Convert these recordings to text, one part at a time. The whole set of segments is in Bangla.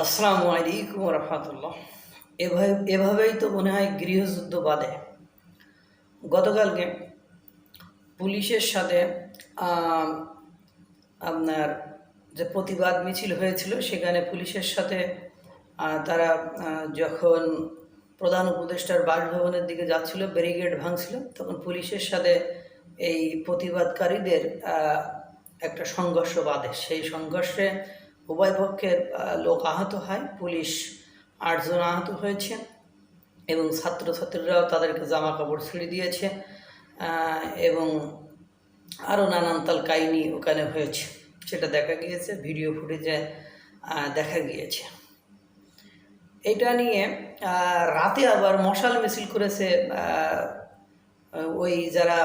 আসসালামু আলাইকুম রহমতুল্লাহ। এভাবেই তো মনে হয় গৃহযুদ্ধ বাধে। গতকালকে পুলিশের সাথে আম, আপনার যে প্রতিবাদ মিছিল হয়েছিল সেখানে পুলিশের সাথে তারা যখন প্রধান উপদেষ্টার বাসভবনের দিকে যাচ্ছিল, ব্যারিকেড ভাঙছিল, তখন পুলিশের সাথে এই প্রতিবাদকারীদের একটা সংঘর্ষ বাধে। সেই সংঘর্ষে উভয় পক্ষের লোক আহত হয়। পুলিশ 8 জন আহত হয়েছে এবং ছাত্রছাত্রীরাও তাদেরকে জামা কাপড় ছিঁড়ে দিয়েছে এবং আরও নানান তাল কাহিনি ওখানে হয়েছে, সেটা দেখা গিয়েছে, ভিডিও ফুটেজে দেখা গিয়েছে। এটা নিয়ে রাতে আবার মশাল মিছিল করেছে ওই যারা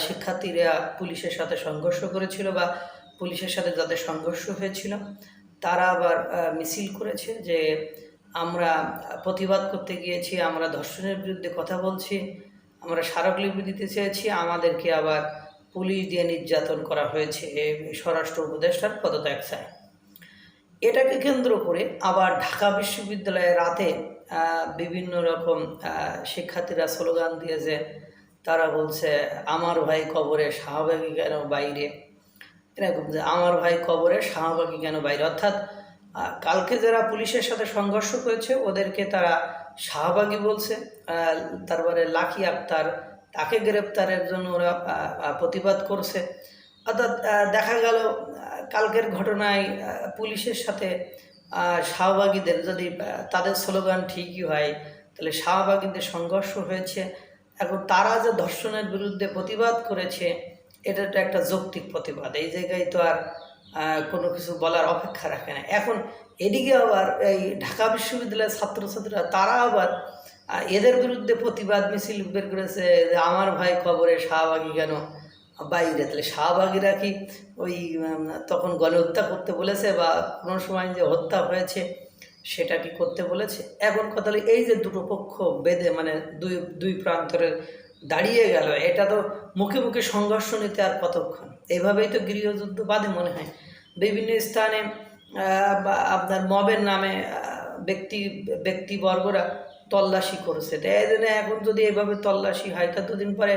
শিক্ষার্থীরা পুলিশের সাথে সংঘর্ষ করেছিল বা পুলিশের সাথে যাদের সংঘর্ষ হয়েছিল, তারা আবার মিছিল করেছে যে আমরা প্রতিবাদ করতে গিয়েছি, আমরা ধর্ষণের বিরুদ্ধে কথা বলছি, আমরা স্মারকলিপি দিতে চেয়েছি, আমাদেরকে আবার পুলিশ দিয়ে নির্যাতন করা হয়েছে, স্বরাষ্ট্র উপদেষ্টার পদত্যাগ চায়। এটাকে কেন্দ্র করে আবার ঢাকা বিশ্ববিদ্যালয়ে রাতে বিভিন্ন রকম শিক্ষার্থীরা স্লোগান দিয়েছে। তারা বলছে আমার ভাই কবরে শাহবাগী কেন বাইরে, এরকম যে আমার ভাই কবরে শাহবাগী কেন বাইরে, অর্থাৎ কালকে যারা পুলিশের সাথে সংঘর্ষ করেছে ওদেরকে তারা শাহবাগী বলছে। তারপরে লাকি আক্তার, তাকে গ্রেপ্তারের জন্য ওরা প্রতিবাদ করছে। অর্থাৎ দেখা গেল কালকের ঘটনায় পুলিশের সাথে শাহবাগীদের যদি তাদের স্লোগান ঠিকই হয়, তাহলে শাহবাগীদের সংঘর্ষ হয়েছে। এখন তারা যে ধর্ষণের বিরুদ্ধে প্রতিবাদ করেছে, এটা তো একটা যৌক্তিক প্রতিবাদ, এই জায়গায় তো আর কোনো কিছু বলার অপেক্ষা রাখে না। এখন এদিকে আবার এই ঢাকা বিশ্ববিদ্যালয়ের ছাত্রছাত্রীরা তারা আবার এদের বিরুদ্ধে প্রতিবাদ মিছিল বের করেছে যে আমার ভাই খবরে শাহবাগী কেন বাইরে। তাহলে শাহবাগীরা কি ওই তখন গণহত্যা করতে বলেছে বা কোনো সময় যে হত্যা হয়েছে সেটা কি করতে বলেছে? এখন কথা হলো এই যে দুটো পক্ষ বেঁধে মানে দুই দুই প্রান্তরে দাঁড়িয়ে গেল, এটা তো মুখে মুখে সংঘর্ষ নিতে আর কতক্ষণ? এইভাবেই তো গৃহযুদ্ধ বাধে মনে হয়। বিভিন্ন স্থানে বা আপনার মবের নামে ব্যক্তিবর্গরা তল্লাশি করেছে। তাই এই জন্য এখন যদি এভাবে তল্লাশি হয়, তা দুদিন পরে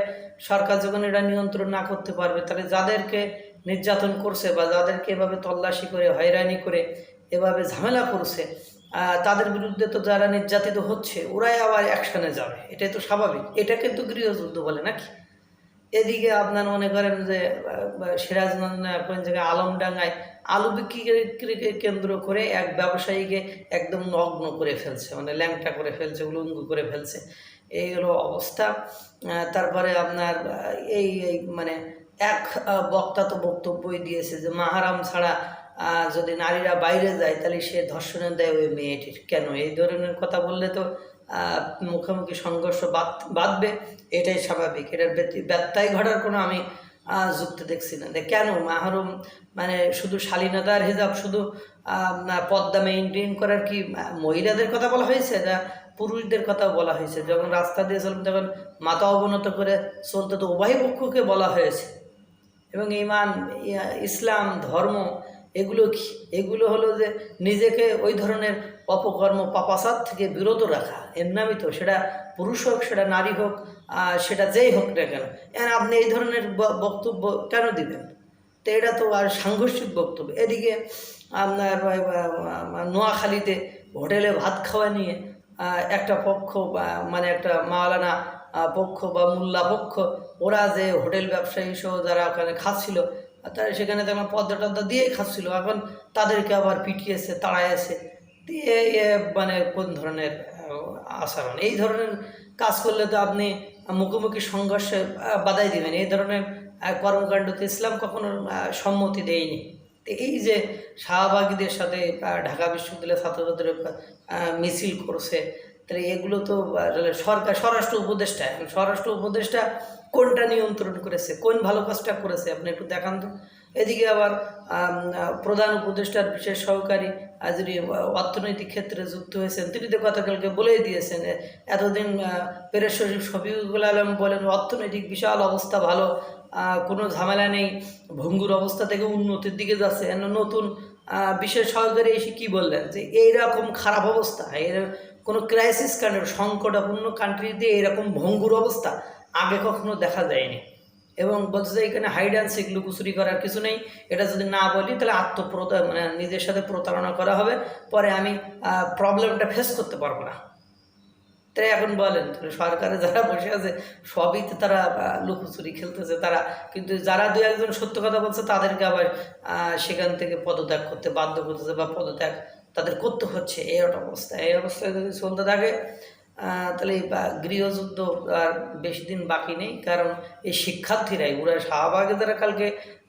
সরকার যখন এটা নিয়ন্ত্রণ না করতে পারবে, তাহলে যাদেরকে নির্যাতন করছে বা যাদেরকে এভাবে তল্লাশি করে হয়রানি করে এভাবে ঝামেলা করছে, তাদের বিরুদ্ধে তো যারা নির্যাতিত হচ্ছে ওরাই আবার অ্যাকশানে যাবে। এটাই তো স্বাভাবিক। এটা কিন্তু গৃহযুদ্ধ বলে নাকি? এদিকে আপনার মনে করেন যে সিরাজগঞ্জ না কোন জায়গায় আলমডাঙ্গায় আলু বিক্রিকে কেন্দ্র করে এক ব্যবসায়ীকে একদম নগ্ন করে ফেলছে, মানে ল্যাংটা করে ফেলছে, উলঙ্গ করে ফেলছে, এই হলো অবস্থা। তারপরে আপনার এই এই মানে এক বক্তা তো বক্তব্যই দিয়েছে যে মাহারাম ছাড়া যদি নারীরা বাইরে যায় তাহলে সে ধর্ষণের দেয় ওই মেয়েটির। কেন এই ধরনের কথা বললে তো মুখোমুখি সংঘর্ষ বাঁধবে, এটাই স্বাভাবিক। এটার ব্যত্যয় ঘটার কোনো আমি যুক্তি দেখছি না। কেন মাহরুম মানে শুধু শালীনতার হিজাব, শুধু পর্দা মেইনটেইন করার কি মহিলাদের কথা বলা হয়েছে, না পুরুষদের কথাও বলা হয়েছে? যখন রাস্তা দিয়ে চলবে তখন মাথা অবনত করে চলতে তো উভয় পক্ষকে বলা হয়েছে। এবং ইমান, ইসলাম ধর্ম এগুলো কি? এগুলো হলো যে নিজেকে ওই ধরনের অপকর্ম পাপাচার থেকে বিরত রাখা, এর নামই তো। সেটা পুরুষ হোক, সেটা নারী হোক, সেটা যেই হোক না কেন, আপনি এই ধরনের বক্তব্য কেন দিবেন? তো এটা তো আর সাংঘর্ষিক বক্তব্য। এদিকে আপনার নোয়াখালীতে হোটেলে ভাত খাওয়া নিয়ে একটা পক্ষ মানে একটা মাওলানা পক্ষ বা মোল্লা পক্ষ, ওরা যে হোটেল ব্যবসায়ী সহ যারা ওখানে খাচ্ছিল, তারা সেখানে দেখলাম পদ্মা টদ্মা দিয়েই খাচ্ছিল। এখন তাদেরকে আবার পিটিয়েছে, তাড়াইছে দিয়ে মানে কোন ধরনের আচরণ? এই ধরনের কাজ করলে তো আপনি মুখোমুখি সংঘর্ষে বাধাই দিবেন। এই ধরনের কর্মকাণ্ডতে ইসলাম কখনো সম্মতি দেয়নি। তো এই যে শাহবাগীদের সাথে ঢাকা বিশ্ববিদ্যালয়ের ছাত্রছাত্রীরা মিছিল করছে, তাহলে এগুলো তো সরকার, স্বরাষ্ট্র উপদেষ্টা কোনটা নিয়ন্ত্রণ করেছে, কোন ভালো কাজটা করেছে আপনি একটু দেখান তো। এদিকে আবার প্রধান উপদেষ্টার বিশেষ সহকারী যিনি অর্থনৈতিক ক্ষেত্রে যুক্ত হয়েছেন, তিনি তো গতকালকে বলেই দিয়েছেন, এতদিন পেরেশ শরীফ শফিকুল আলম বলেন অর্থনৈতিক বিশাল অবস্থা ভালো, কোনো ঝামেলা নেই, ভঙ্গুর অবস্থা থেকে উন্নতির দিকে যাচ্ছে। নতুন বিশেষ সহকারী এসে কী বললেন যে এইরকম খারাপ অবস্থা, এর কোনো ক্রাইসিস কান্ট্রি, সংকটাপূর্ণ কান্ট্রিতে এরকম ভঙ্গুর অবস্থা আগে কখনো দেখা যায়নি। এবং বলছে যে এখানে হাইড অ্যান্ড সিক, লুকোচুরি করার কিছু নেই। এটা যদি না বলি তাহলে মানে নিজের সাথে প্রতারণা করা হবে, পরে আমি প্রবলেমটা ফেস করতে পারবো না। তাই এখন বলেন সরকারে যারা বসে আছে সবই তো তারা লুকোচুরি খেলতেছে তারা, কিন্তু যারা দু একজন সত্য কথা বলছে তাদেরকে আবার সেখান থেকে পদত্যাগ করতে বাধ্য করতেছে বা পদত্যাগ তাদের করতে হচ্ছে। এই একটা অবস্থা, এই অবস্থায় যদি চলতে থাকে তাহলে গৃহযুদ্ধ আর বেশি দিন বাকি নেই। কারণ এই শিক্ষার্থীরাই, ওরা শাহবাগে যারা কালকে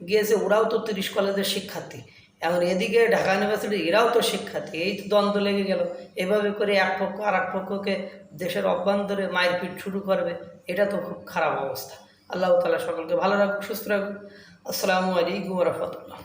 গিয়েছে ওরাও তো 30 কলেজের শিক্ষার্থী, এখন এদিকে ঢাকা ইউনিভার্সিটি এরাও তো শিক্ষার্থী, এই তো দ্বন্দ্ব লেগে গেল। এভাবে করে এক পক্ষ আর এক পক্ষকে দেশের অভ্যন্তরে মারপিট শুরু করবে, এটা তো খুব খারাপ অবস্থা। আল্লাহ তাআলা সকলকে ভালো রাখুক, সুস্থ রাখুক। আসসালামু আলাইকুম ওয়া রাহমাতুল্লাহ।